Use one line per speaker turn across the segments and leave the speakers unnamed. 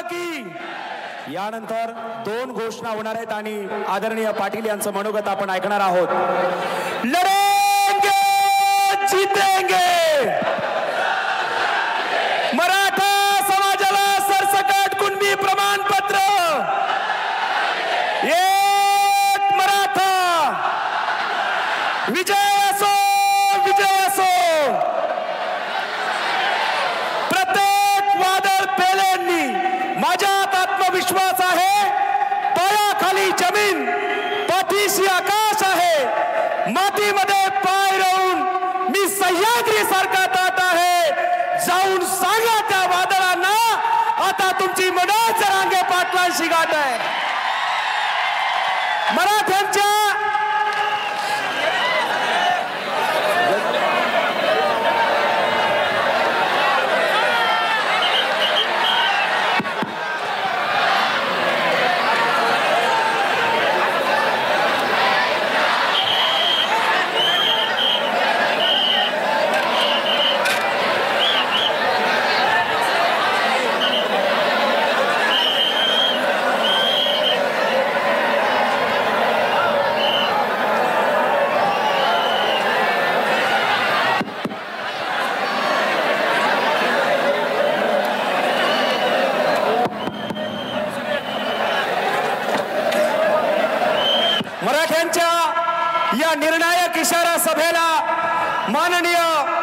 की यानंतर 2 घोषणा होणार आहेत आणि आदरणीय पाटील यांचं मनोगत आपण ऐकणार आहोत। लढेंगे जीतेंगे, मराठा समाजाला सरसकट कुणबी प्रमाणपत्र, एक मराठा, विजय असो विजय असो। प्रत्येक वादळ पेल्यांनी माझ्यात आत्मविश्वास आहे, पायाखाली जमीन पाठीशी आकाश आहे, मातीमध्ये पाय रोवून मी सह्याद्री सारखा ताट आहे। जाऊन सांगा त्या वादळांना आता तुमची मनोज जरांगे पाटलांशी गाठ आहे। मराठ्यांच्या या निर्णायक इशारा सभेला माननीय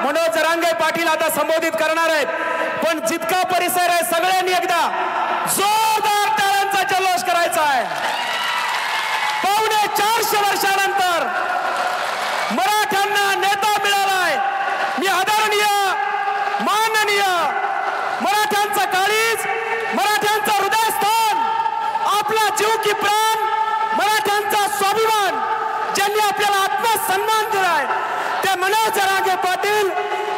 मनोज जरांगे पाटील आता संबोधित करणार आहेत, पण जितका परिसर आहे सगळ्यांनी एकदा जोरदार टाळ्यांचा जल्लोष करायचा आहे। 450 वर्षानंतर मराठ्यांना नेता मिळालाय। मी आदरणीय माननीय मराठ्यांचा काळीज, मराठ्यांचा हृदयस्थान, आपला जीव की प्राण, मराठ्यांचा स्वाभिमान, ज्यांनी आपल्याला आत्मसन्मान दिलाय, त्या मनोज जरांगे पाटील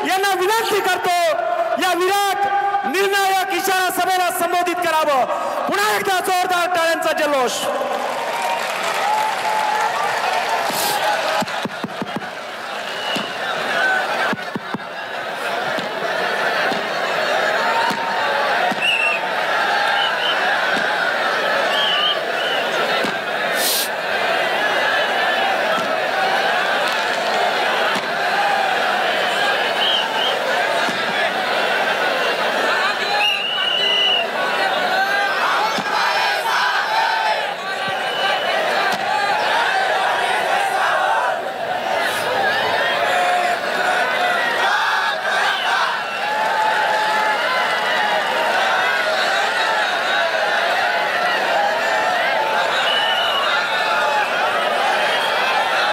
यांना विनंती करतो या विराट निर्णायक इशारा सभेला संबोधित करावं। पुन्हा एकदा जोरदार टाळ्यांचा जल्लोष।